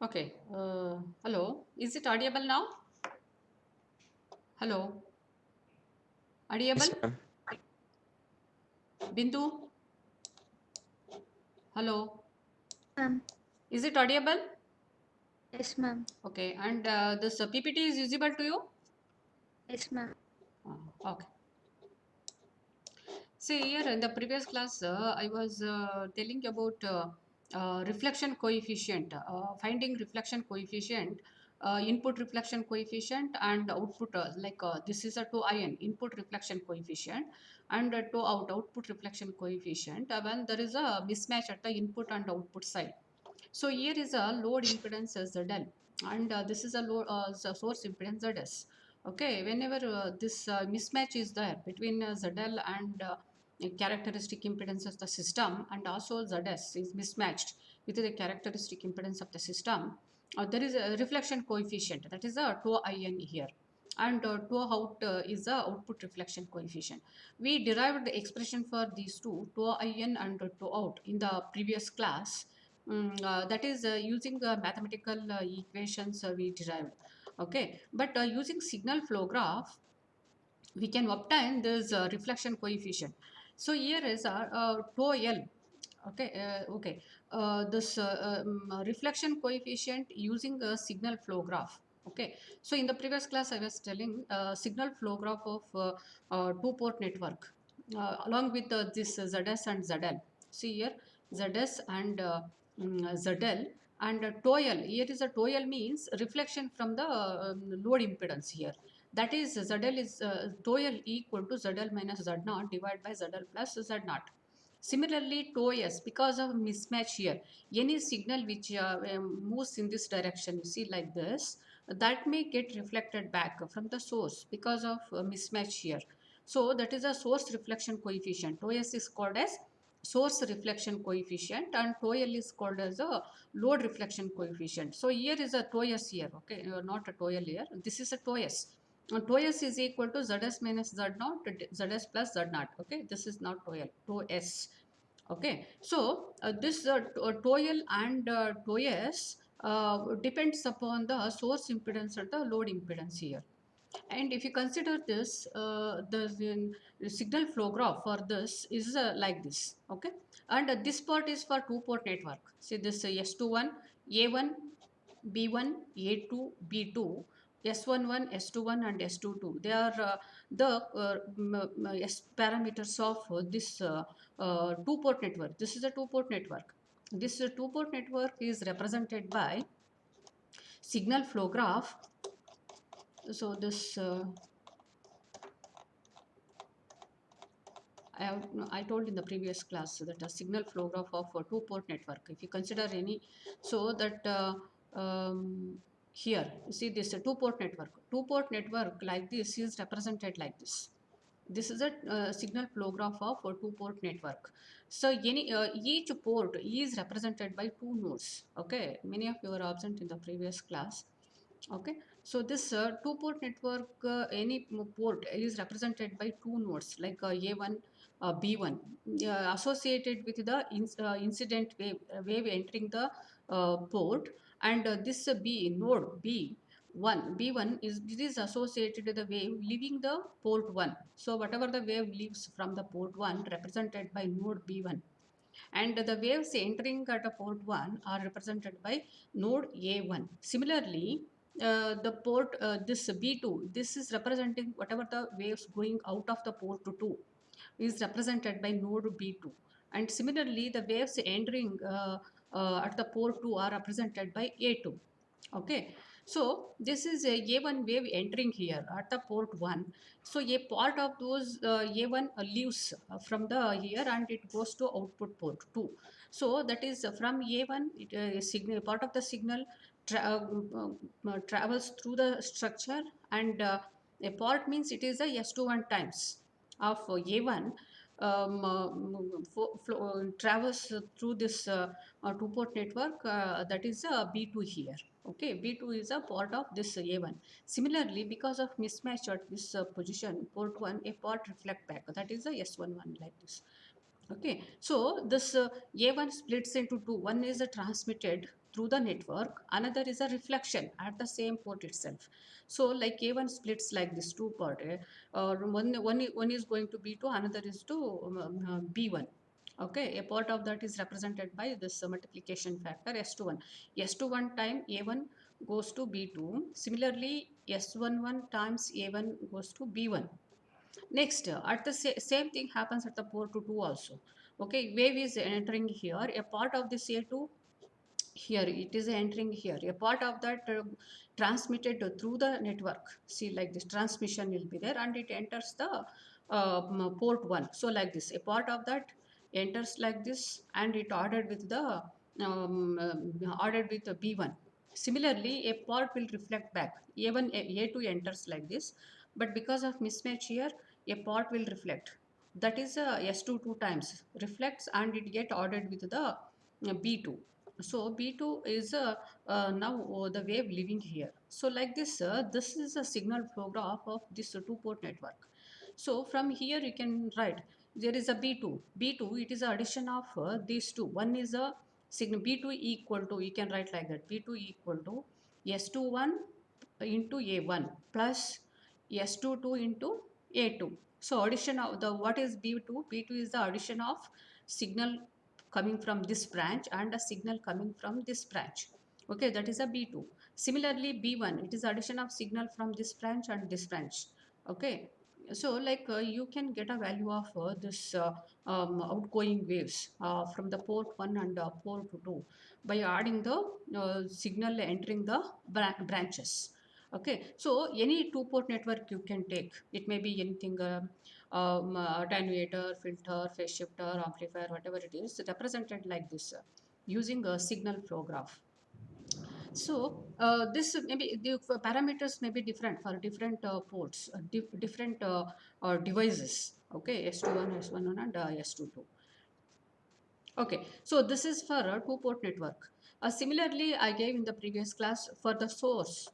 Okay. Hello. Is it audible now? Hello. Yes, Audible? ma'am. Bindu? Hello. Ma'am. Is it audible? Yes, ma'am. Okay. And this PPT is usable to you? Yes, ma'am. Okay. See, here in the previous class, I was telling about reflection coefficient, finding reflection coefficient, input reflection coefficient, and output. This is a 2IN input reflection coefficient, and 2 output reflection coefficient when there is a mismatch at the input and output side. So here is a load impedance as ZL, and this is a load source impedance ZS. Okay, whenever this mismatch is there between ZL and characteristic impedance of the system, and also ZS is mismatched with the characteristic impedance of the system, there is a reflection coefficient, that is a 2IN here, and 2 out is the output reflection coefficient. We derived the expression for these two IN and 2 out in the previous class. That is using mathematical equations we derived. Okay, but using signal flow graph, we can obtain this reflection coefficient. So here is our tau L. Okay. This reflection coefficient using a signal flow graph. Okay. So in the previous class, I was telling signal flow graph of two-port network along with this ZS and ZL. See here, ZS and ZL and TOEL. Here is a TOEL means reflection from the load impedance here. That is ZL is TOEL equal to ZL minus Z0 divided by ZL plus Z0. Similarly, TOS, because of mismatch here, any signal which moves in this direction, you see like this, that may get reflected back from the source because of mismatch here. So that is a source reflection coefficient. TOS is called as source reflection coefficient, and TOL is called as a load reflection coefficient. So here is a TOS here, okay, not a TOL here. This is a TOS. TOS is equal to ZS minus Z0, ZS plus Z0. Okay, this is not TOL, TOS. Okay, so this TOL and TOS depends upon the source impedance and the load impedance here. And if you consider this, the signal flow graph for this is like this. Okay, and this part is for two-port network. See this S21, A1, B1, A2, B2, S11, S21, and S22. They are the S parameters of this two-port network. This is a two-port network. This two-port network is represented by signal flow graph. So this I told in the previous class that a signal flow graph of a two-port network. If you consider any, so that here you see this two-port network. Two-port network like this is represented like this. This is a signal flow graph of a two-port network. So each port is represented by two nodes. Okay, many of you were absent in the previous class. Okay, so this two-port network, any port is represented by two nodes like A1, B1, associated with the incident wave entering the port, and this B node B1 is, it is associated with the wave leaving the port 1. So whatever the wave leaves from the port 1 represented by node B1, and the waves entering at a port 1 are represented by node A1. Similarly, the port this B2, this is representing whatever the waves going out of the port 2 is represented by node B2, and similarly the waves entering at the port 2 are represented by A2. Okay, so this is a A1 wave entering here at the port 1. So a part of those A1 leaves from the here and it goes to output port 2. So that is from A1, signal, part of the signal travels through the structure, and a part means it is a S21 times of A1 travels through this two-port network, that is B2 here. Okay, B2 is a part of this A1. Similarly, because of mismatch at this position, port 1, a part reflect back. That is a S11 like this. Okay, so this A1 splits into two. One is transmitted through the network, another is a reflection at the same port itself. So like A1 splits like this two part, one is going to B2, another is to B1. Okay, a part of that is represented by this multiplication factor S21. S21 time A1 goes to B2. Similarly, S11 times A1 goes to B1. Next, at the same thing happens at the port 2 also. Okay, wave is entering here. A part of this A2 here, it is entering here. A part of that transmitted through the network. See, like this transmission will be there, and it enters the port 1. So like this, a part of that enters like this, and it ordered with the ordered with the B1. Similarly, a part will reflect back. A1, A2 enters like this, but because of mismatch here, a part will reflect. That is S2 two times reflects, and it get ordered with the B2. So B2 is now the wave living here. So like this, this is a signal flow graph of this two-port network. So from here you can write there is a B2. B2, it is a addition of these two. One is a signal B2 equal to, you can write like that, B2 equal to S21 into A1 plus S22 into A2. So addition of the, what is B2? B2 is the addition of signal coming from this branch and a signal coming from this branch. Okay, that is a B2. Similarly, B1, it is addition of signal from this branch and this branch. Okay, so like you can get a value of this outgoing waves from the port 1 and port 2 by adding the signal entering the branches. Okay, so any two port network you can take, it may be anything, attenuator, filter, phase shifter, amplifier, whatever it is, represented like this using a signal flow graph. So this maybe the parameters may be different for different ports, different devices. Okay, S21, S11, and S22. Okay, so this is for a two-port network. Similarly, I gave in the previous class for the source.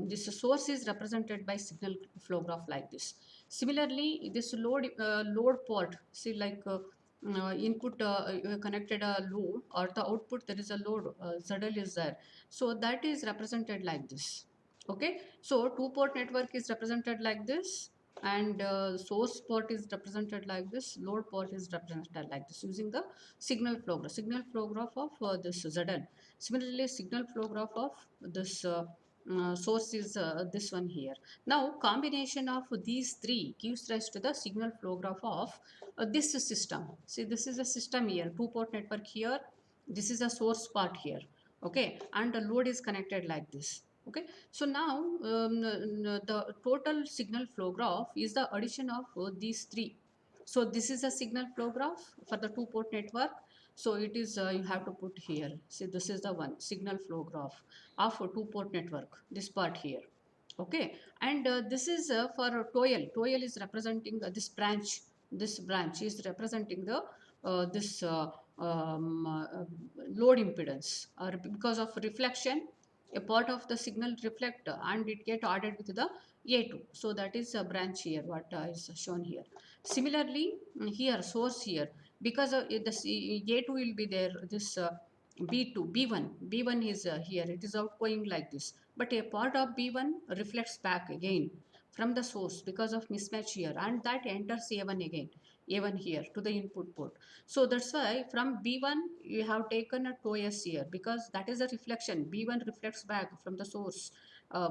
This source is represented by signal flow graph like this. Similarly, this load port, see like input connected a load, or the output there is a load, ZL is there. So that is represented like this. Okay, so two-port network is represented like this, and source port is represented like this, load port is represented like this using the signal flow graph of this ZL. Similarly, signal flow graph of this source is this one here. Now combination of these three gives rise to the signal flow graph of this system. See, this is a system here, two port network here, this is a source part here. Okay, and the load is connected like this. Okay, so now the total signal flow graph is the addition of these three. So this is a signal flow graph for the two port network. So it is you have to put here. See, this is the one signal flow graph of a two port network, this part here. Okay, and this is for TOEL. TOEL is representing this branch. This branch is representing the this load impedance, or because of reflection, a part of the signal reflect and it get ordered with the A2. So that is a branch here, what is shown here. Similarly, here source here, because of this A2 will be there, this B2, B1 is here, it is outgoing like this. But a part of B1 reflects back again from the source because of mismatch here, and that enters A1 again, A1 here to the input port. So that's why from B1 you have taken a TOS here, because that is a reflection. B1 reflects back from the source,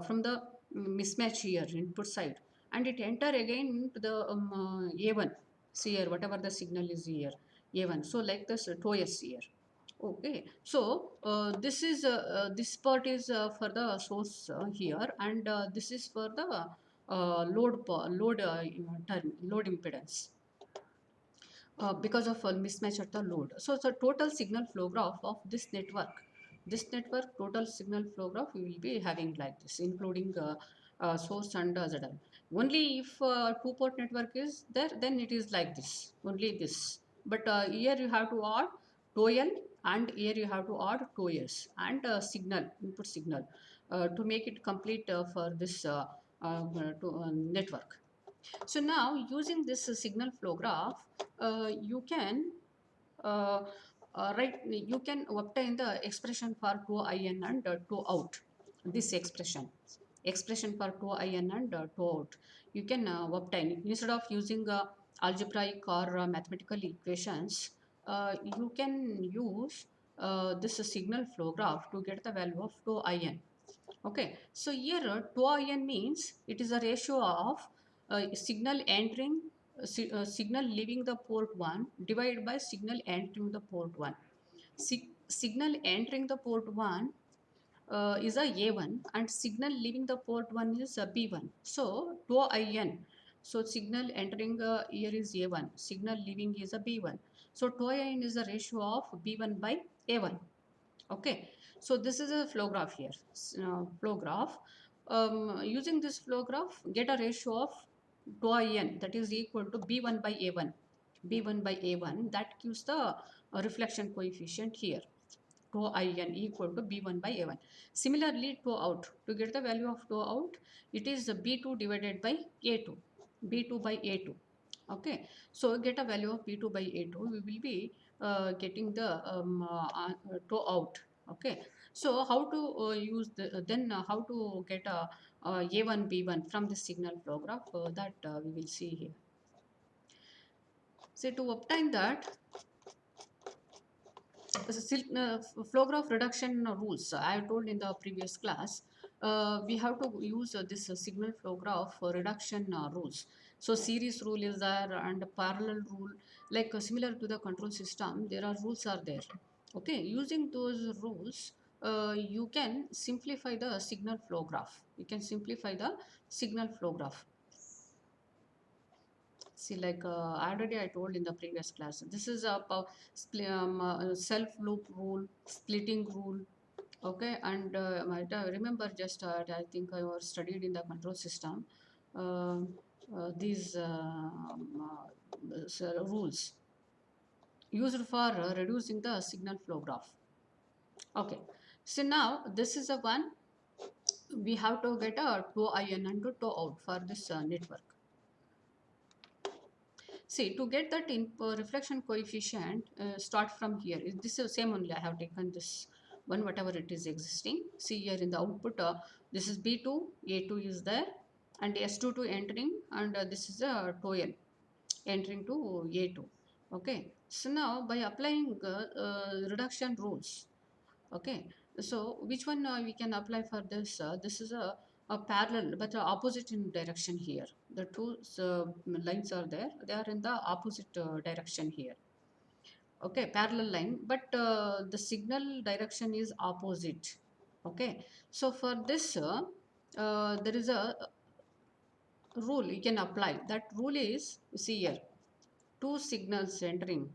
from the mismatch here, input side, and it enter again to the A1. See here, whatever the signal is here, A1. So like this TOS here. Okay, so this part is for the source here, and this is for the load impedance because of a mismatch at the load. So the total signal flow graph of this network total signal flow graph we will be having like this, including source and ZL. Only if two-port network is there, then it is like this, only this. But here you have to add TOEL, and here you have to add TOES and signal, input signal, to make it complete for this network. So now using this signal flow graph, you can uh, right, you can obtain the expression for to in and to out. This expression for to in and to out, you can obtain instead of using algebraic or mathematical equations. You can use this signal flow graph to get the value of to in. Okay, so here 2in means it is a ratio of signal entering, signal leaving the port 1 divided by signal entering the port 1. Signal entering the port 1 is a A1 and signal leaving the port 1 is a B1. So 2in. So signal entering here is A1, signal leaving is a B1. So 2in is the ratio of B1 by A1. Okay, so this is a flow graph here. Flow graph. Using this flow graph, get a ratio of tau n that is equal to b1 by a1. b1 by a1, that gives the reflection coefficient here. Tau in equal to b1 by a1. Similarly, tau out. To get the value of tau out, it is b2 divided by a2. b2 by a2. Okay, so get a value of b2 by a2. We will be getting the tau out. Okay, so how to use the then how to get a a1 b1 from the signal flow graph, that we will see here. So to obtain that, flow graph reduction rules I told in the previous class. We have to use this signal flow graph for reduction rules. So series rule is there and parallel rule, like similar to the control system, there are rules are there. Okay, using those rules, you can simplify the signal flow graph. You can simplify the signal flow graph. See, like already I told in the previous class, this is a self loop rule, splitting rule. Okay, and I remember just I think I was studied in the control system. Uh, these rules used for reducing the signal flow graph. Okay, so now this is a one we have to get a 2in and 2 out for this network. See, to get that in reflection coefficient, start from here. This is same only. I have taken this one, whatever it is existing. See here in the output, this is B2, A2 is there, and S22 entering, and this is a TOEL entering to A2. Okay. So now by applying reduction rules, okay, so which one we can apply for this? This is a parallel but opposite in direction here. The two lines are there, they are in the opposite direction here. Okay, parallel line, but the signal direction is opposite. Okay, so for this there is a rule you can apply. That rule is, you see here, two signals entering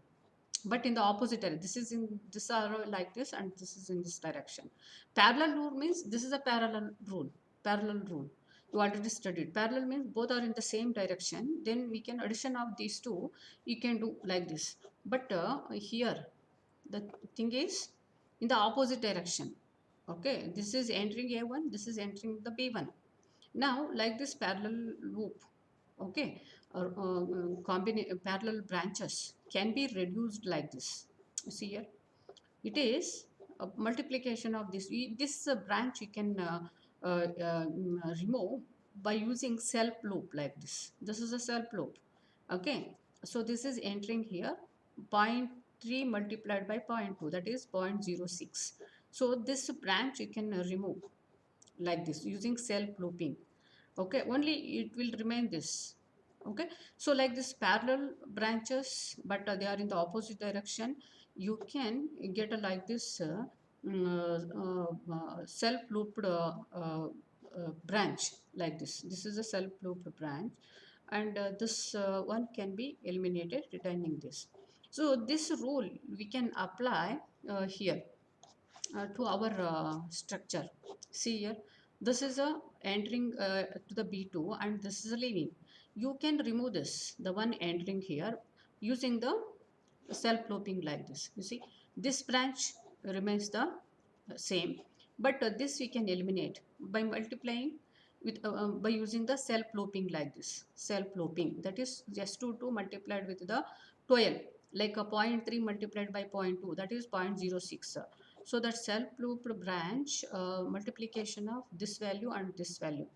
but in the opposite direction. This is in this arrow like this and this is in this direction. Parallel rule means this is a parallel rule. Parallel rule you already studied. Parallel means both are in the same direction, then we can addition of these two, you can do like this. But here the thing is in the opposite direction. Okay, this is entering a1, this is entering the b1. Now like this parallel loop, okay, or parallel branches can be reduced like this. See here, it is a multiplication of this. This branch you can remove by using self loop like this. This is a self loop. Okay, so this is entering here 0.3 multiplied by 0.2, that is 0.06. So this branch you can remove like this using self looping. Okay, only it will remain this. Okay, so like this parallel branches but they are in the opposite direction, you can get a like this self looped branch like this is a self looped branch, and this one can be eliminated retaining this. So this rule we can apply here to our structure. See here, this is a entering to the B2 and this is a leaving. You can remove this, the one entering here, using the self looping like this. You see, this branch remains the same, but this we can eliminate by multiplying with by using the self looping like this. Self looping, that is just 2 multiplied with the 12. like a 0.3 multiplied by 0.2, that is 0.06. So that self-looped branch multiplication of this value and this value,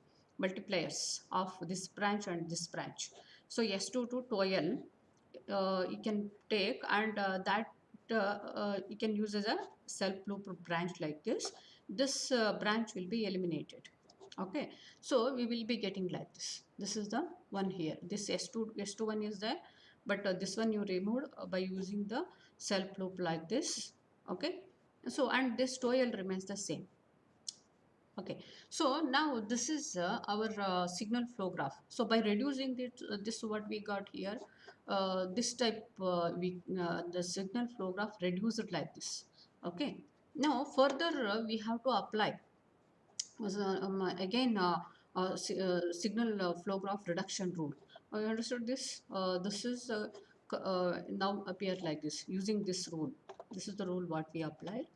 multipliers of this branch and this branch. So S2 to 12 you can take, and that you can use as a self-looped branch like this. This branch will be eliminated. Okay, so we will be getting like this. This is the one here. This S21 is there, but this one you removed by using the self loop like this. Okay, so and this 12 remains the same. Okay, so now this is our signal flow graph. So by reducing this what we got here, this type the signal flow graph reduced like this. Okay, now further we have to apply again signal flow graph reduction rule. You understood this? This is now appear like this using this rule. This is the rule what we applied.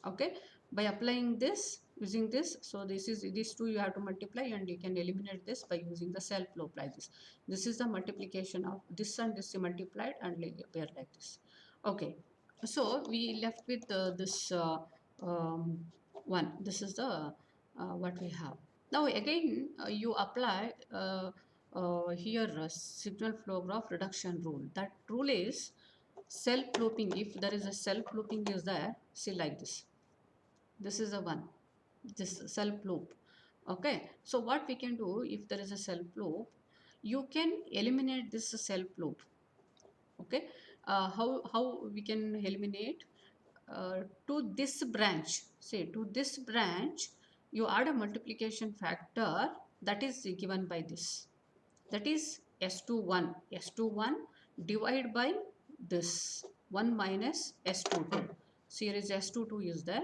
Okay, by applying this, using this, so this is these two you have to multiply, and you can eliminate this by using the self loop like this. This is the multiplication of this and this multiplied and appear like this. Okay, so we left with this one. This is the what we have. Now again you apply here signal flow graph reduction rule. That rule is self looping. If there is a self looping is there, see like this is the one, this self loop. Okay, so what we can do, if there is a self loop, you can eliminate this self loop. Okay, how we can eliminate, to this branch, say to this branch you add a multiplication factor that is given by this, that is S21. S21 divide by this 1 minus S22. So here is S22 is there.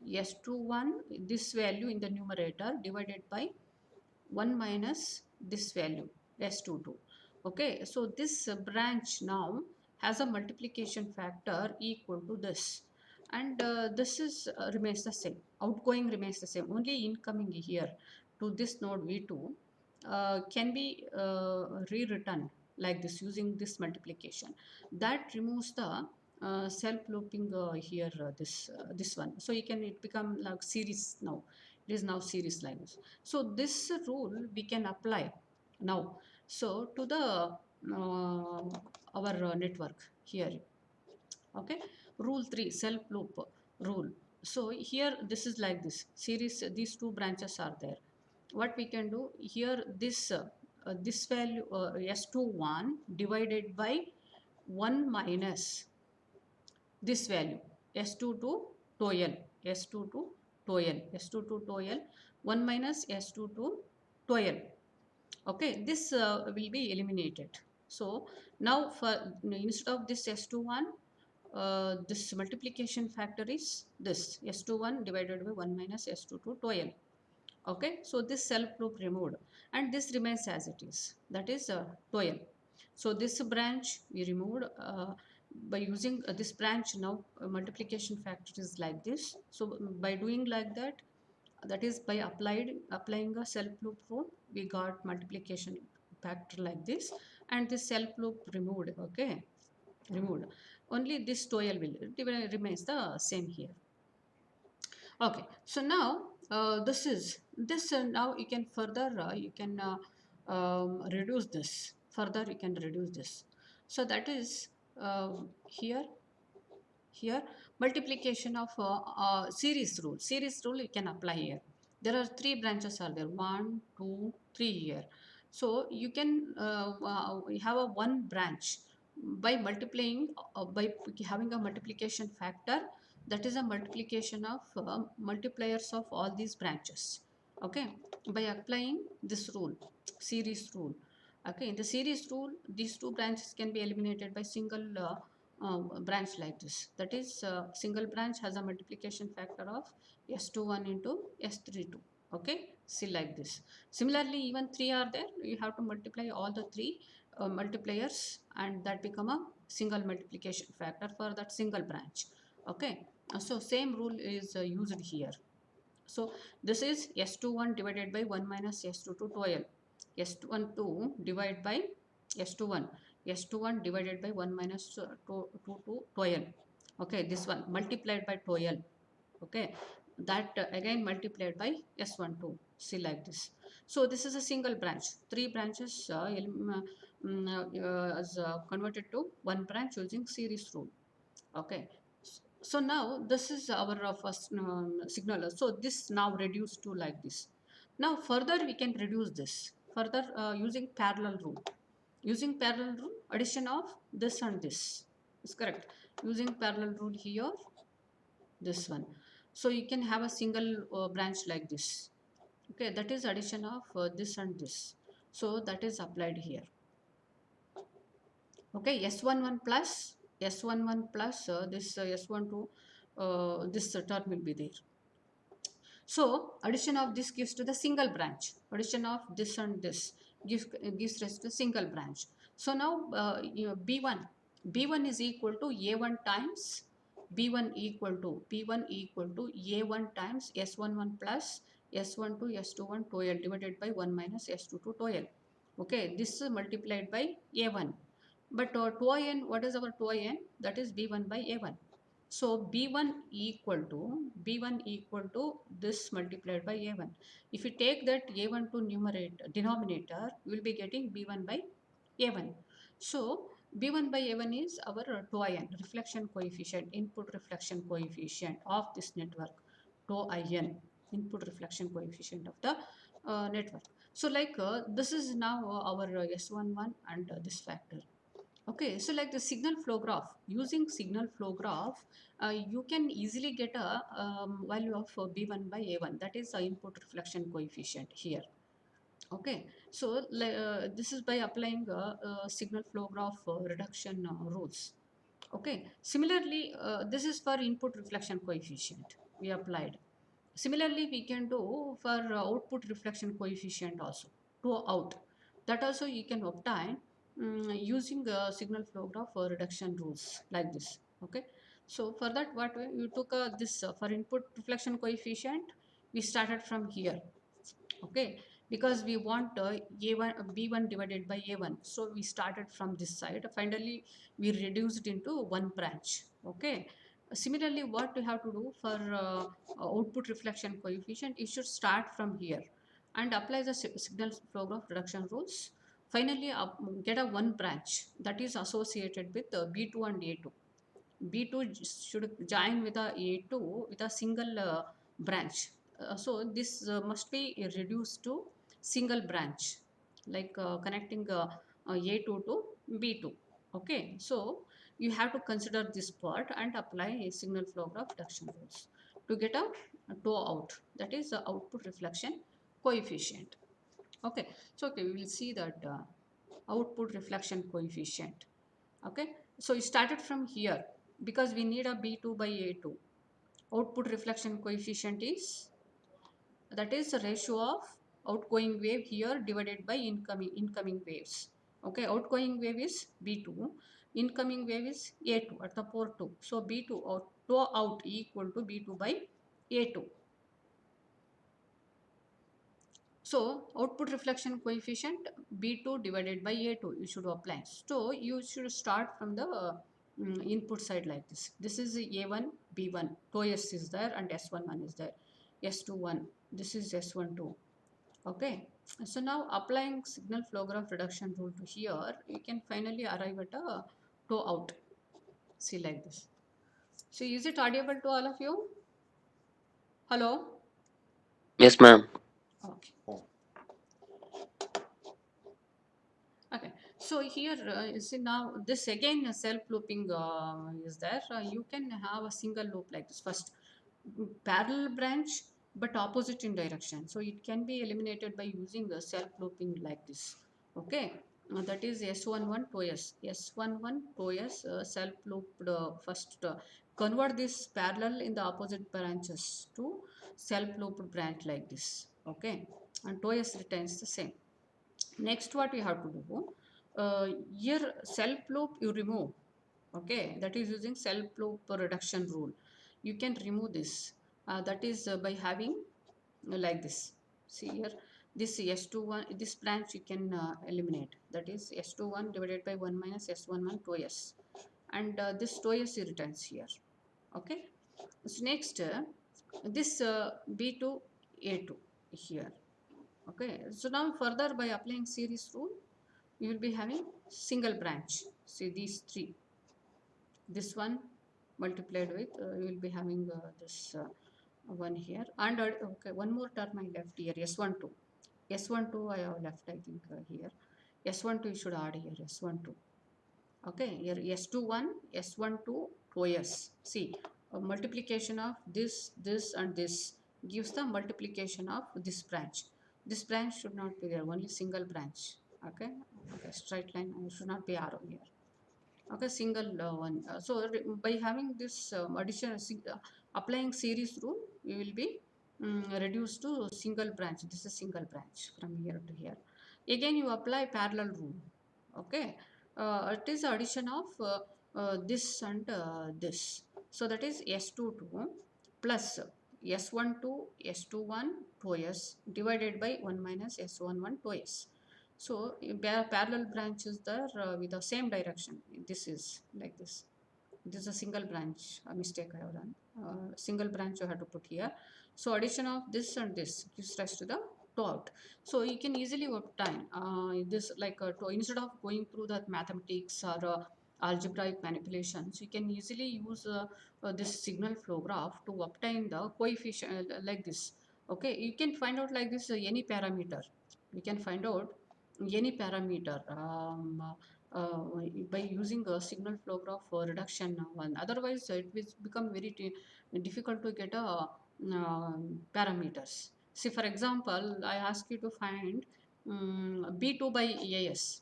S21, this value in the numerator divided by 1 minus this value S22. Okay, so this branch now has a multiplication factor equal to this, and this is remains the same. Outgoing remains the same, only incoming here to this node V2 can be rewritten like this using this multiplication. That removes the self looping here, this one. So you can, it become like series now. It is now series like this. So this rule we can apply now. So to the our network here. Okay, rule 3, self loop rule. So here this is like this series, these two branches are there. What we can do here, this value S21 divided by 1 minus this value S2 to 12, S2 to 12, S2 to 12, 1 minus S2 to 12. Okay, this will be eliminated. So now for instead of this S21, this multiplication factor is this S21 divided by 1 minus S2 to 12. Okay, so this self loop removed, and this remains as it is, that is 12. So this branch we removed by using this branch. Now multiplication factor is like this. So by doing like that, that is by applying a self loop rule, we got multiplication factor like this, and this self loop removed. Okay, removed, only this 12 will remains the same here. Okay, so now this is this, now you can further you can reduce this further, you can reduce this. So that is here multiplication of series rule you can apply here. There are three branches are there, 1 2 3 here. So you can have a one branch by multiplying by having a multiplication factor, that is a multiplication of multipliers of all these branches. Okay, by applying this rule, series rule. Okay, in the series rule these two branches can be eliminated by single branch like this, that is single branch has a multiplication factor of S21 into S32. Okay, see like this. Similarly, even three are there, you have to multiply all the three multipliers, and that become a single multiplication factor for that single branch. Okay, so same rule is used here. So this is S21 divided by 1 minus S22 12. S12 divide by S21. S21 divided by 1 minus 2 to 12. Okay, this one multiplied by 12. Okay, that again multiplied by S12. See like this. So this is a single branch. Three branches is converted to one branch using series rule. Okay. So now this is our first signaler. So this now reduced to like this. Now further we can reduce this further using parallel rule. Using parallel rule, addition of this and this is correct. Using parallel rule here, this one. So you can have a single branch like this. Okay, that is addition of this and this. So that is applied here. Okay, S11 plus S11 plus this S12, this term will be there. So addition of this gives to the single branch. Addition of this and this gives rise to single branch. So now B1 is equal to A1 times B1 equal to A1 times S11 plus S12 S21 12 divided by 1 minus S22 12. Okay, this is multiplied by A1. But 2n, what is our 2n? That is B1 by A1. So B1 equal to this multiplied by A1. If you take that A1 to denominator, you will be getting B1 by A1. So B1 by A1 is our 2in, reflection coefficient, input reflection coefficient of this network. 2in, input reflection coefficient of the network. So like this is now our S11 and this factor. Okay, so like the signal flow graph, using signal flow graph, you can easily get a value of B1 by A1, that is the input reflection coefficient here. Okay, so this is by applying signal flow graph reduction rules. Okay, similarly, this is for input reflection coefficient we applied. Similarly, we can do for output reflection coefficient also, to out. That also you can obtain using signal flow graph reduction rules like this. Okay. So for that, what you took this for input reflection coefficient, we started from here. Okay, because we want A1 B1 divided by A1, so we started from this side. Finally we reduced into one branch. Okay, similarly what we have to do for output reflection coefficient, you should start from here and apply the signal flow graph reduction rules. Finally get a one branch that is associated with B2 and A2. B2 should join with a A2 with a single branch. So this must be reduced to single branch, like connecting A2 to B2. Okay, so you have to consider this part and apply a signal flow graph reduction rules to get a TOW out, that is the output reflection coefficient. Okay, so okay, we will see that output reflection coefficient. Okay, so you started from here because we need a B2 by A2. Output reflection coefficient is, that is the ratio of outgoing wave here divided by incoming waves. Okay, outgoing wave is B2, incoming wave is A2 at the port 2. So B2 out equal to B2 by A2. So output reflection coefficient B2 divided by A2 you should apply. So you should start from the input side like this. This is A1, B1, TOS is there and S11 is there. S21, this is S12. Okay. So now applying signal flow graph reduction rule to here, you can finally arrive at a TOW out. See like this. So is it audible to all of you? Hello? Yes, ma'am. Okay. Okay, so here you see now this again self-looping is there. You can have a single loop like this. First, parallel branch but opposite in direction. So it can be eliminated by using a self-looping like this. Okay, that is S11 to S. S11 to S self-looped first. Convert this parallel in the opposite branches to self-looped branch like this. Okay, and to S retains the same. Next what we have to do, here self loop you remove. Okay, that is using self loop reduction rule. You can remove this, that is by having like this. See here, this S21, this branch you can eliminate. That is S21 divided by 1 minus S11 2S. And this 2S returns here. Okay. So next, this B2 A2 here. Okay. So now further by applying series rule, you will be having single branch. See these three. This one multiplied with, you will be having this one here. And okay, one more term I left here, S12. S12 I have left, I think, here. S12 you should add here, S12. Okay, here S21, S12, 2S. See, multiplication of this and this gives the multiplication of this branch. This branch should not be there, only single branch. Okay, okay, straight line should not be arrow here. Okay, single one. So by having this addition, applying series rule, we will be reduced to single branch. This is single branch from here to here. Again, you apply parallel rule. Okay, it is addition of this and this. So that is S22 plus S12, S21, 2S divided by 1 minus S11, 2S. So parallel branch is there with the same direction. This is like this. This is a single branch, a mistake I have done. Single branch you have to put here. So addition of this and this gives rise to the dot. So you can easily obtain this like instead of going through that mathematics or algebraic manipulations, you can easily use this signal flow graph to obtain the coefficient like this. Okay, you can find out like this any parameter. You can find out any parameter uh, by using a signal flow graph for reduction one. Otherwise, it will become very difficult to get a parameters. See, for example, I ask you to find B2 by AS.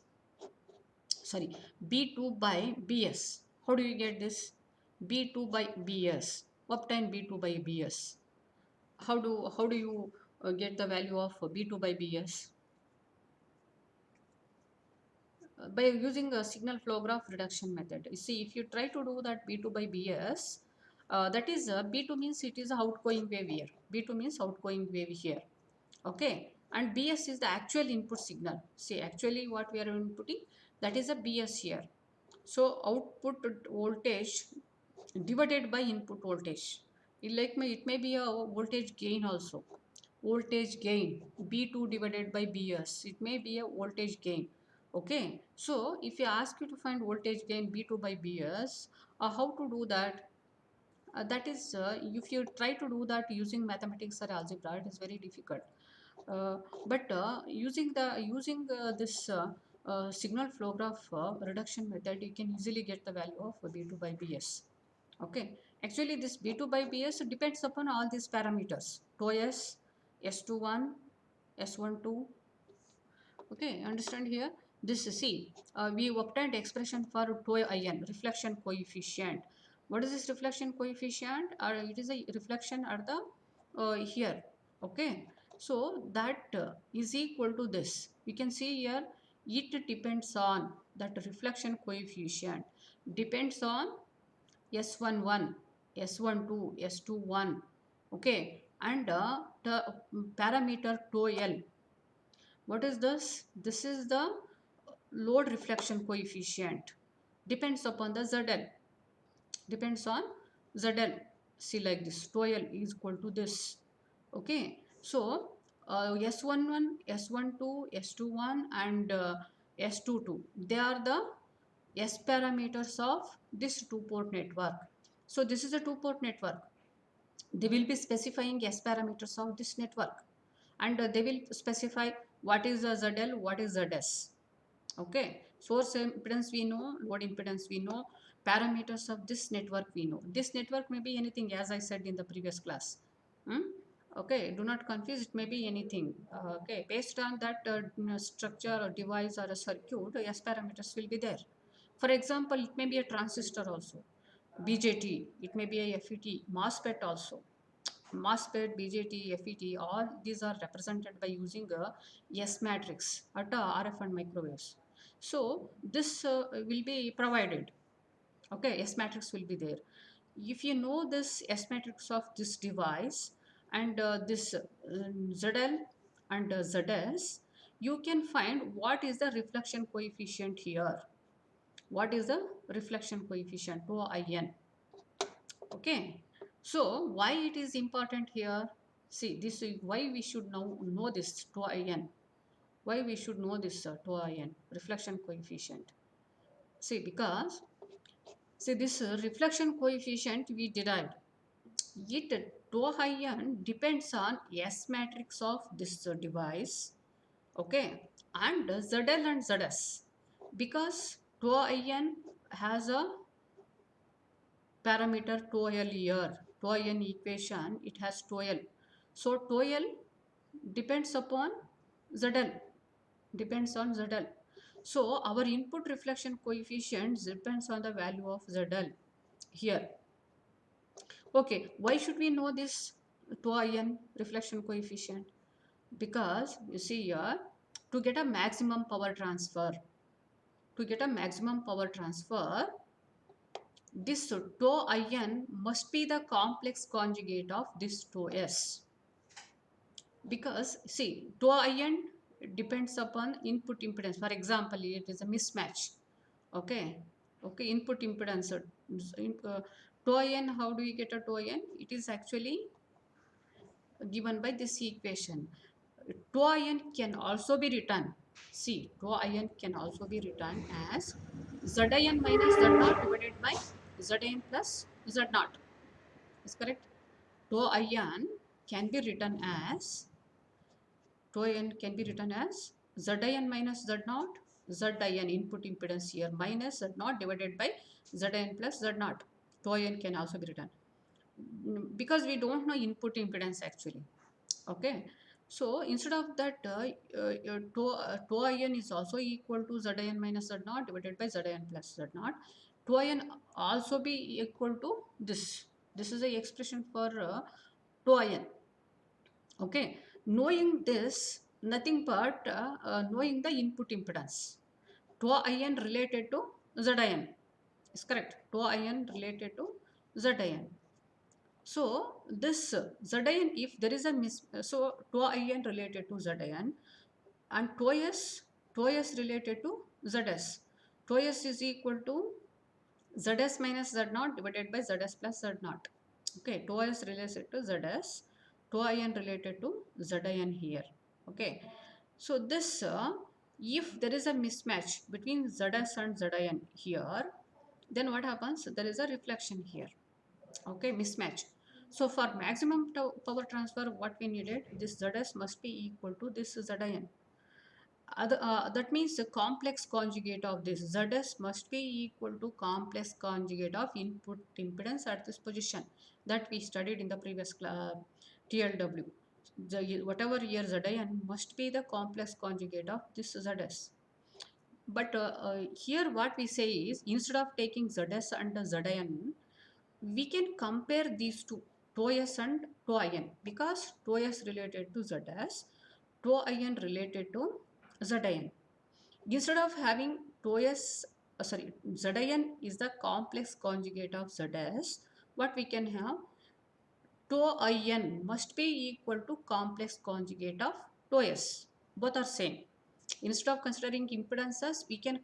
Sorry, B2 by BS. How do you get this? B2 by BS. Obtain B2 by BS. How do you get the value of B2 by BS? By using a signal flow graph reduction method. You see, if you try to do that B2 by BS, that is B2 means it is a outgoing wave here. B2 means outgoing wave here. Okay, and BS is the actual input signal. See, actually what we are inputting, that is a BS here. So output voltage divided by input voltage. It may be a voltage gain also. Voltage gain B2 divided by BS. It may be a voltage gain. Okay. So if you ask you to find voltage gain B2 by BS, how to do that? That is, if you try to do that using mathematics or algebra, it is very difficult. But using this signal flow graph reduction method, you can easily get the value of B2 by BS. Okay, actually this B2 by BS depends upon all these parameters: 2S, S21, S12. Okay, understand here? This C, we obtained expression for tau in, reflection coefficient. What is this reflection coefficient? It is a reflection at the here. Okay, so that is equal to this. You can see here, it depends on that reflection coefficient depends on S11, S12, S21. Okay, and the parameter tau L. What is this? This is the load reflection coefficient. Depends upon the ZL. Depends on ZL. See like this. Tau L is equal to this. Okay. So S11, S12, S21 and S22. They are the S parameters of this two-port network. So this is a two-port network. They will be specifying S parameters of this network, and they will specify what is the ZL, what is ZS. Okay, source impedance we know, load impedance we know, parameters of this network we know. This network may be anything, as I said in the previous class. Okay, do not confuse, it may be anything. Okay, based on that structure or device or a circuit, S parameters will be there. For example, it may be a transistor also, BJT, it may be a FET, MOSFET also. MOSFET, BJT, FET, all these are represented by using a S matrix at RF and microwaves. So this will be provided. Okay, S matrix will be there. If you know this S matrix of this device and this ZL and ZS, you can find what is the reflection coefficient here. What is the reflection coefficient? Tau in. Okay. So why it is important here? See, this is why we should know this tau in. Why we should know this tau in, reflection coefficient. See, because see this reflection coefficient we derived. It tau in depends on S matrix of this device, okay, and ZL and ZS, because tau in has a parameter tau here, tau in equation it has tau. So tau depends upon ZL, depends on ZL. So our input reflection coefficient depends on the value of ZL here. Okay, why should we know this tau in reflection coefficient? Because you see here, to get a maximum power transfer, this tau in must be the complex conjugate of this tau s. Because see, tau in depends upon input impedance. For example, it is a mismatch. Okay, input impedance. Tau in, how do we get a tau in? It is actually given by this equation. Tau in can also be written. See, tau in can also be written as Zin minus Z0 divided by Zn plus Z0. Is correct? Tau in can be written as Zin minus Z0, Zin input impedance here minus Z0 divided by Zn plus Z0. Tau in can also be written because we don't know input impedance actually. Okay, so instead of that tau in is also equal to Zin minus Z0 divided by Zn plus Z0. Tau in also be equal to this is the expression for tau in. Okay, knowing this, nothing but knowing the input impedance, tau in related to Zin is correct. Tau in related to Zin. So this Zin, if there is a so tau in related to Zin and tau s related to Zs. Tau s is equal to Zs minus Z0 divided by Zs plus Z0. Okay, tau s related to Zs, tau in related to Zin here. Okay, so this if there is a mismatch between Zs and Zin here, then what happens? There is a reflection here. Okay, mismatch. So for maximum power transfer, what we needed, this Zs must be equal to this Zin. That means the complex conjugate of this Zs must be equal to complex conjugate of input impedance at this position that we studied in the previous TLW. Whatever here Zin must be the complex conjugate of this Zs. But here what we say is, instead of taking Zs and Zin, we can compare these two, tau s and tau in, because tau s related to Zs, tau in related to Zin. Instead of having tau s, Zin is the complex conjugate of Zs, what we can have, tau in must be equal to complex conjugate of tau s. Both are same. Instead of considering impedances, we can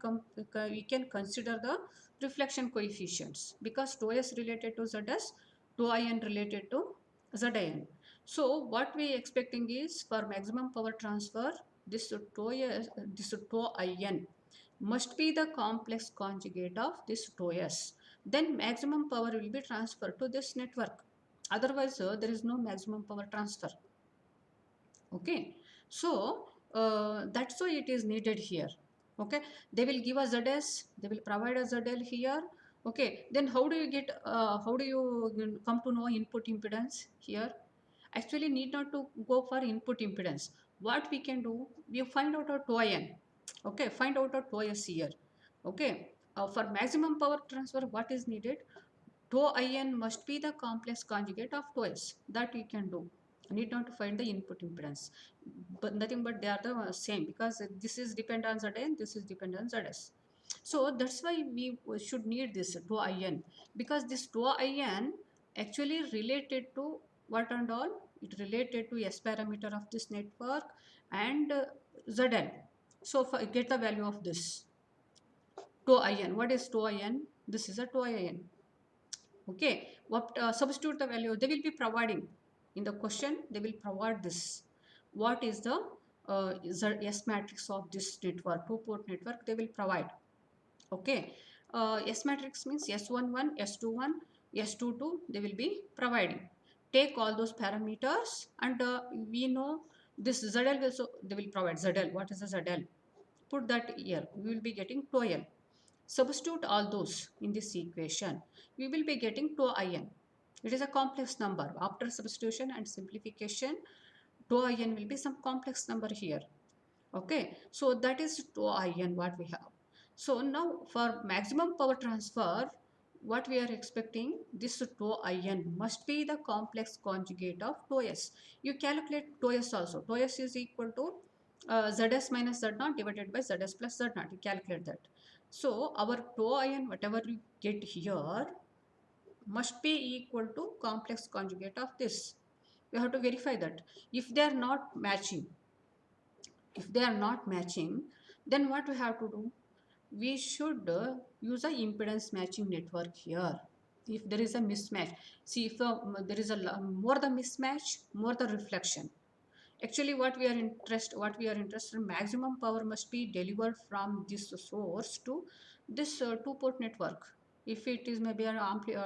consider the reflection coefficients, because tau s related to Zs, tau in related to Zin. So what we expecting is, for maximum power transfer, this tau in must be the complex conjugate of this tau s. Then maximum power will be transferred to this network. Otherwise, there is no maximum power transfer. Okay, so that's why it is needed here. Okay, they will give us ZS, they will provide us ZL here. Okay, then how do you get how do you come to know input impedance here? Actually need not to go for input impedance. What we can do, we find out our tau in. Okay, find out our tau s here. Okay, for maximum power transfer, what is needed? Tau in must be the complex conjugate of tau s. That we can do. Need not to find the input impedance, but nothing but they are the same, because this is depend on Zn, this is depend on Zs. So that's why we should need this tau in, because this tau in actually related to what and all, it related to S parameter of this network and ZL. So get the value of this tau in. What is tau in? This is a tau in. Okay, what substitute the value they will be providing in the question. They will provide this. What is the S matrix of this network, two-port network? They will provide. Okay, S matrix means S11, S21, S22. They will be providing. Take all those parameters, and we know this ZL also they will provide ZL. What is the ZL? Put that here. We will be getting 2L. Substitute all those in this equation. We will be getting 2In. It is a complex number. After substitution and simplification, 2In will be some complex number here. Okay, so that is 2In what we have. So now for maximum power transfer, what we are expecting, this 2In must be the complex conjugate of 2s. You calculate 2s also. 2s is equal to Zs minus Z0 divided by Zs plus Z0. You calculate that. So our 2In, whatever you get here, must be equal to complex conjugate of this. We have to verify that. If they are not matching, then what we have to do? We should use a impedance matching network here. If there is a mismatch, see if there is a more the mismatch, more the reflection. Actually, what we are interested in, maximum power must be delivered from this source to this two-port network. If it is maybe an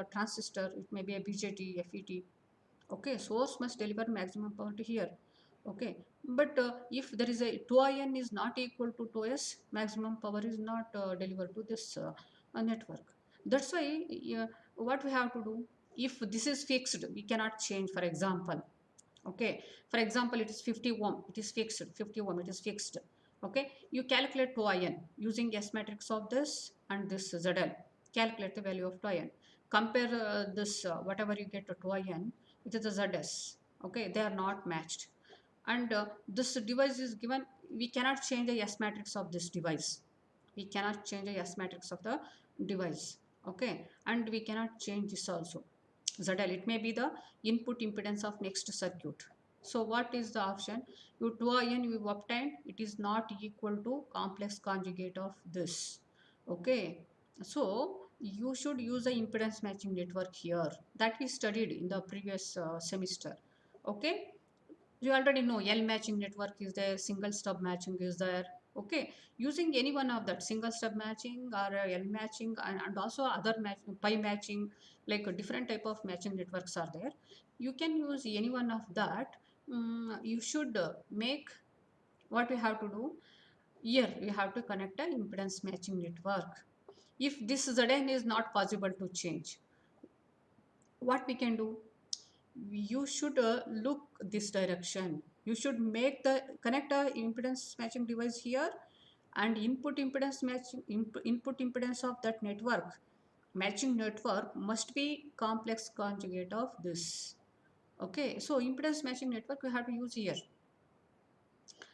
transistor, it may be a BJT, FET. Okay, source must deliver maximum power to here. Okay, but if there is a 2In is not equal to 2s, maximum power is not delivered to this network. That's why what we have to do, if this is fixed, we cannot change. For example, okay, for example, it is 50 ohm, it is fixed. 50 ohm, it is fixed. Okay, you calculate 2In using S matrix of this and this ZL. Calculate the value of 2In. Compare this whatever you get to 2In with the ZS. Okay, they are not matched. And this device is given. We cannot change the S matrix of this device. We cannot change the S matrix of the device. Okay, and we cannot change this also. ZL, it may be the input impedance of next circuit. So what is the option? You 2In you obtained, it is not equal to complex conjugate of this. Okay, so you should use the impedance matching network here that we studied in the previous semester. Okay, you already know L matching network is there, single stub matching is there. Okay, using any one of that, single stub matching or L matching, and also other matching, pi matching, like a different type of matching networks are there. You can use any one of that. You should make, what we have to do here, we have to connect a impedance matching network. If this Zn is not possible to change, what we can do, you should look this direction. You should make the connect a impedance matching device here, and input impedance matching input impedance of that network, matching network must be complex conjugate of this. Okay, so impedance matching network we have to use here.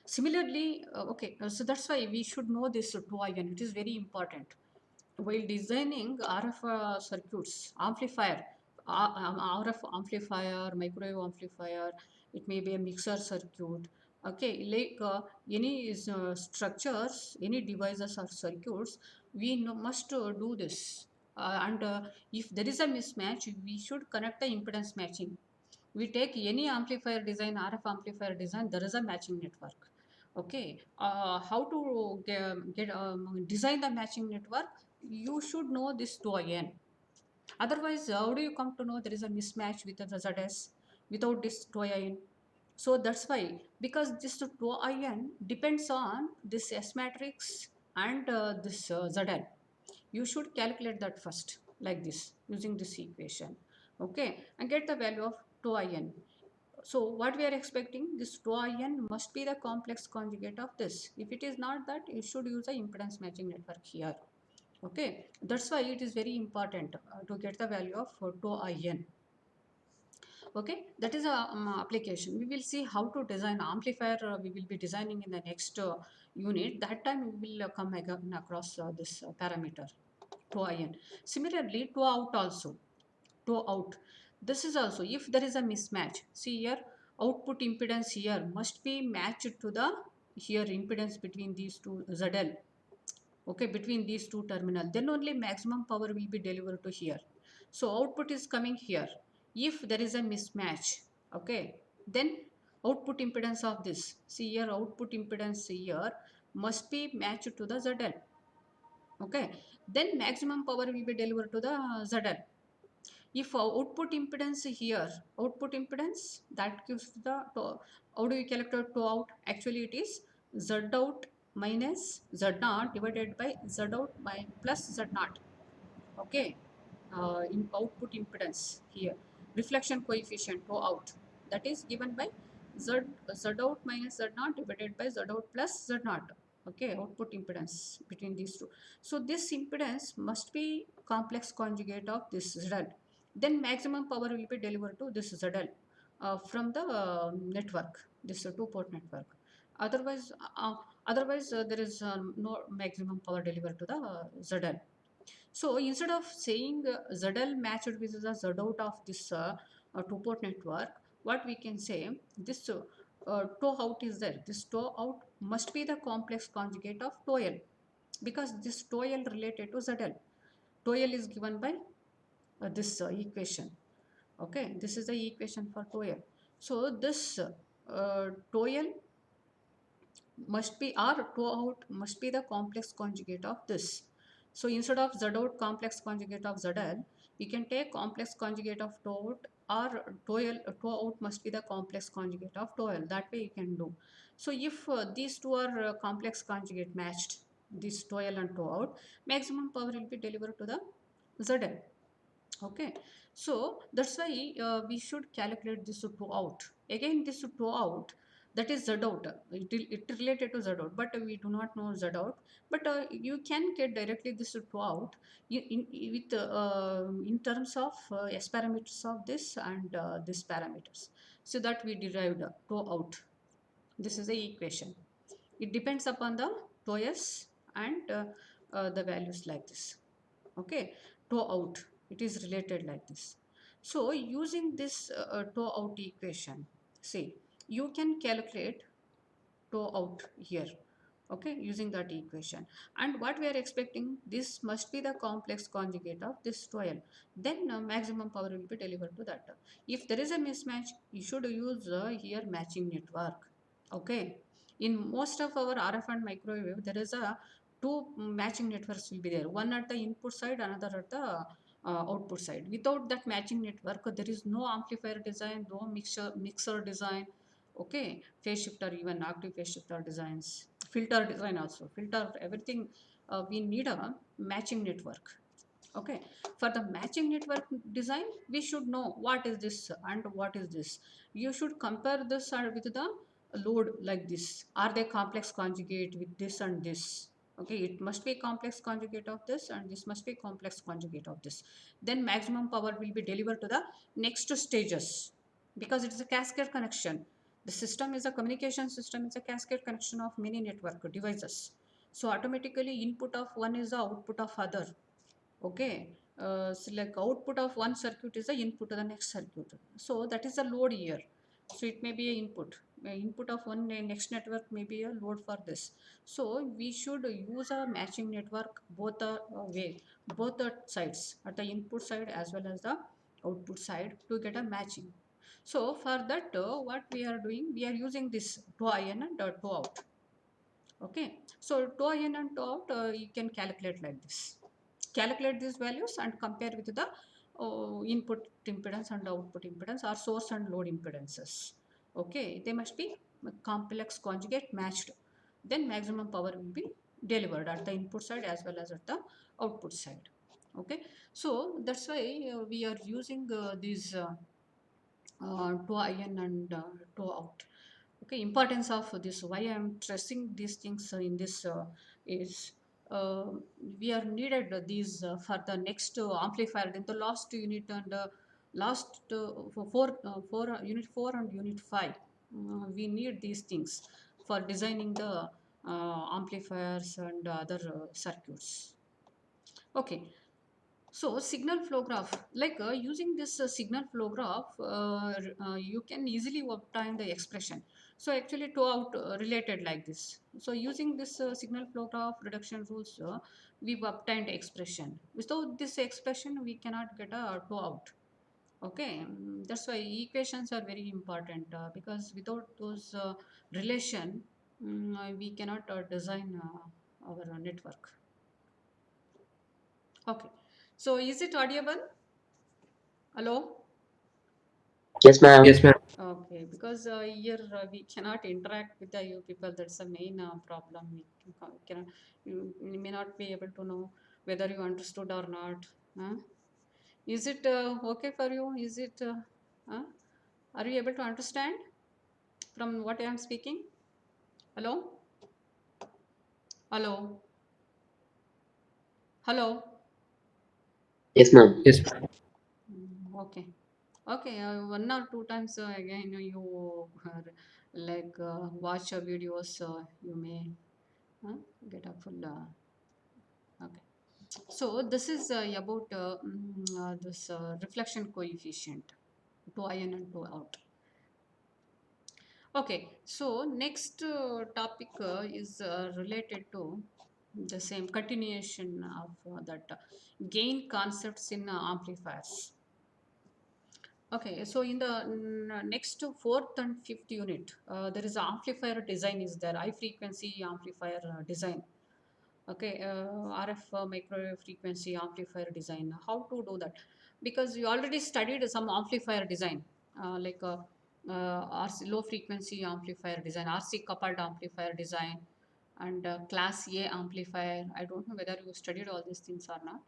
Similarly, okay, so that's why we should know this 2In. It is very important while designing RF circuits, amplifier, RF amplifier, microwave amplifier, it may be a mixer circuit. Okay, like any structures, any devices or circuits, we must do this. And if there is a mismatch, we should connect the impedance matching. We take any amplifier design, RF amplifier design, there is a matching network. Okay, how to design the matching network? You should know this 2In. Otherwise, how do you come to know there is a mismatch with the ZS without this 2In? So that's why, because this 2In depends on this S matrix and this ZL. You should calculate that first, like this, using this equation. Okay, and get the value of 2In. So what we are expecting, this 2In must be the complex conjugate of this. If it is not that, you should use a impedance matching network here. Okay, that's why it is very important to get the value of 2In. Okay, that is a application. We will see how to design amplifier. We will be designing in the next unit. That time we will come again across this parameter 2In. Similarly, 2out also. 2out. This is also, if there is a mismatch. See here, output impedance here must be matched to the here impedance between these two ZL, okay, between these two terminal, then only maximum power will be delivered to here. So output is coming here. If there is a mismatch, okay, then output impedance of this, see here, output impedance here must be matched to the ZL, okay, then maximum power will be delivered to the ZL. If output impedance here, output impedance that gives the how do you calculate to out? Actually, it is Z out minus Z naught divided by Z out by plus Z naught. Okay, in output impedance here, reflection coefficient to out, that is given by Z out minus Z naught divided by Z out plus Z naught. Okay, output impedance between these two. So this impedance must be complex conjugate of this ZL. Then maximum power will be delivered to this ZL from the network, this two-port network. Otherwise, there is no maximum power delivered to the ZL. So instead of saying ZL matched with the Z out of this two-port network, what we can say, this TOW out is there. This TOW out must be the complex conjugate of TOL, because this TOL related to ZL. TOL is given by this equation. Okay, this is the equation for TOL. So this TOL must be, or TOW out must be the complex conjugate of this. So instead of Z out complex conjugate of ZL, we can take complex conjugate of TOW out, or TOW out must be the complex conjugate of TOL. That way you can do. So if these two are complex conjugate matched, this TOL and TOW out, maximum power will be delivered to the ZL. Okay, so that's why we should calculate this to out. Again, this to out, that is Z out. It related to Z out, but we do not know Z out. But you can get directly this to out in terms of S parameters of this and this parameters. So that we derived to out. This is the equation. It depends upon the TOS and the values like this. Okay, TOW out, it is related like this. So using this TOW out equation, see, you can calculate TOW out here, okay, using that equation. And what we are expecting, this must be the complex conjugate of this TOL, then maximum power will be delivered to that. If there is a mismatch, you should use here matching network. Okay, in most of our RF and microwave, there is a two matching networks will be there, one at the input side, another at the output side. Without that matching network, there is no amplifier design, no mixer design, okay, phase shifter, even active phase shifter designs, filter design also, filter everything. We need a matching network. Okay, for the matching network design, we should know what is this and what is this. You should compare this with the load like this. Are they complex conjugate with this and this? Okay, it must be complex conjugate of this and this must be complex conjugate of this. Then maximum power will be delivered to the next stages, because it is a cascade connection. The system is a communication system, it's a cascade connection of many network devices. So automatically input of one is the output of other. Okay, so like output of one circuit is the input to the next circuit. So that is a load here. So it may be a input. Input of one next network may be a load for this. So we should use a matching network both the way, both the sides, at the input side as well as the output side, to get a matching. So for that, what we are doing, we are using this TOW in and TOW out. Okay, so TOW in and TOW out, you can calculate like this. Calculate these values and compare with the input impedance and output impedance, or source and load impedances. Okay, they must be complex conjugate matched. Then maximum power will be delivered at the input side as well as at the output side. Okay, so that's why we are using these TOW in and TOW out. Okay, importance of this, why I am stressing these things in this is uh, we are needed these for the next amplifier in the last unit, and last for unit 4 and unit 5, we need these things for designing the amplifiers and other circuits. Okay, So signal flow graph, like using this signal flow graph, you can easily obtain the expression. So actually two out related like this. So using this signal flow graph reduction rules, we've obtained expression. Without this expression, we cannot get a two out. Okay, that's why equations are very important because without those relation, we cannot design our network. Okay, so is it audible? Hello? Yes, ma'am. Yes, ma'am. Okay, because here we cannot interact with the you people. That's the main problem. Cannot, you may not be able to know whether you understood or not. Huh? Is it okay for you? Is it? Huh? Are you able to understand from what I am speaking? Hello? Hello? Hello? Yes, ma'am. Yes, ma'am. Okay. Okay, one or two times again you watch videos, you may uh, get a full. Okay. So this is about this reflection coefficient, 2 in and 2 out. Okay, so next topic is related to the same continuation of that gain concepts in amplifiers. Okay, so in the next fourth and fifth unit, there is amplifier design is there, high frequency amplifier design. Okay, RF micro frequency amplifier design. How to do that? Because you already studied some amplifier design, RC low frequency amplifier design, RC coupled amplifier design, and class A amplifier. I don't know whether you studied all these things or not.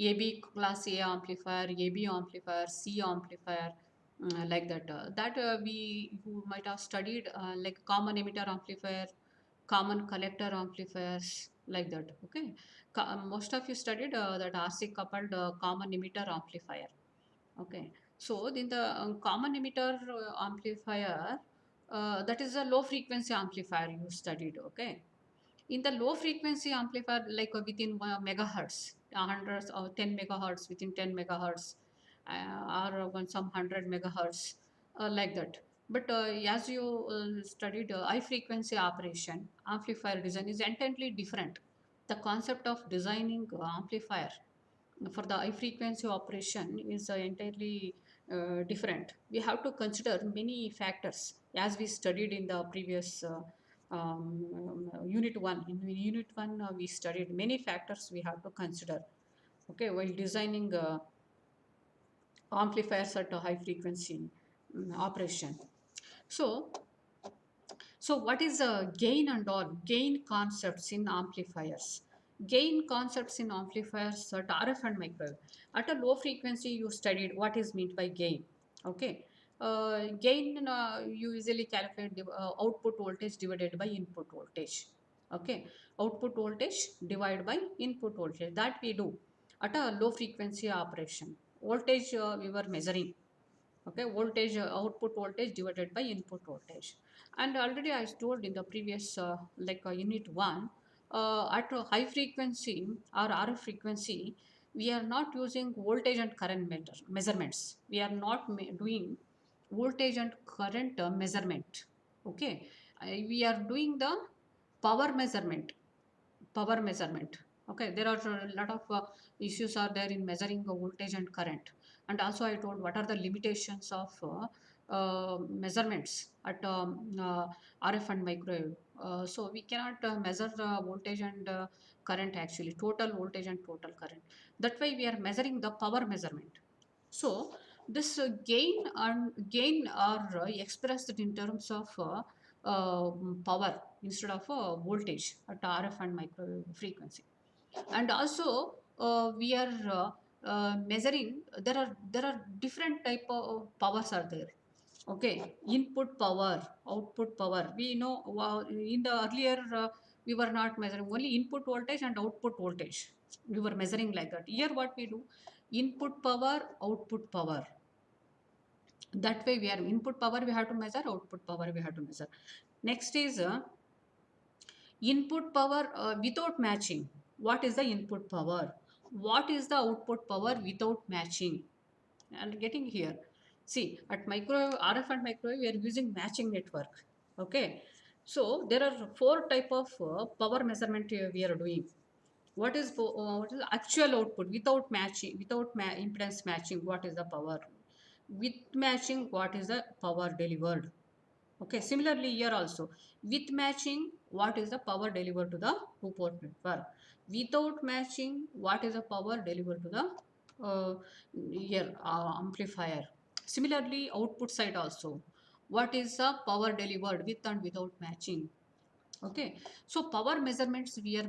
AB class A amplifier, AB amplifier, C amplifier, like that. We you might have studied like common emitter amplifier, common collector amplifiers, like that. Okay, most of you studied that RC coupled common emitter amplifier. Okay, so in the common emitter amplifier, that is a low frequency amplifier you studied. Okay, in the low frequency amplifier, like within megahertz, hundreds or 10 megahertz, within 10 megahertz, or some 100 megahertz, like that. But as you studied high frequency operation, amplifier design is entirely different. The concept of designing amplifier for the high frequency operation is entirely different. We have to consider many factors as we studied in the previous unit 1. In unit 1, we studied many factors we have to consider. Okay, while designing amplifiers at a high frequency operation. So, so what is gain and all? Gain concepts in amplifiers. Gain concepts in amplifiers at RF and microwave. At a low frequency, you studied what is meant by gain. Okay. Gain, you usually calculate the output voltage divided by input voltage. Okay. Output voltage divided by input voltage. That we do at a low frequency operation. Voltage we were measuring. Okay, voltage output voltage divided by input voltage. And already I told in the previous unit 1, at a high frequency or RF frequency, we are not using voltage and current measurements. We are not doing voltage and current measurement. Okay, we are doing the power measurement. Power measurement. Okay, there are a lot of issues are there in measuring the voltage and current. And also I told what are the limitations of measurements at RF and microwave. So we cannot measure voltage and current, actually total voltage and total current. That way we are measuring the power measurement. So this gain are expressed in terms of power instead of voltage at RF and microwave frequency. And also we are measuring. There are different type of powers are there. Okay, input power, output power. We know in the earlier we were not measuring only input voltage and output voltage. We were measuring like that. Here what we do, input power, output power. That way we are input power we have to measure, output power we have to measure. Next is input power without matching. What is the input power? what is the output power without matching? And getting here, see, at microwave, RF and microwave, we are using matching network. Okay, so there are four type of power measurement we are doing. What is the actual output without matching, without impedance matching? What is the power? With matching, what is the power delivered? Okay, similarly here also, with matching, what is the power delivered to the two-port network? Without matching, what is the power delivered to the here amplifier? Similarly, output side also, what is the power delivered with and without matching? Okay, so power measurements we are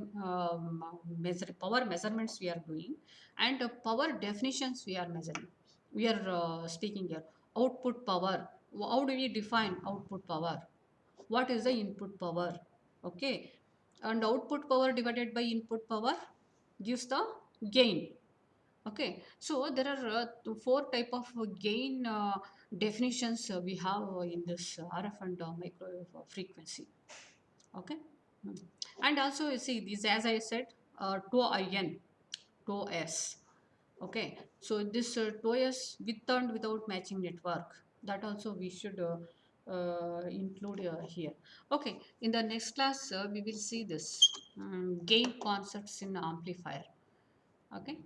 power measurements we are doing, and power definitions we are measuring. We are speaking here. Output power. How do we define output power? What is the input power? Okay, and output power divided by input power gives the gain. Okay, so there are four type of gain definitions we have in this RF and microwave frequency. Okay. Hmm. And also you see this, as I said, tau in, tau s. Okay, so this tau s with and without matching network, that also we should include here. Okay, in the next class we will see this gain concepts in amplifier. Okay.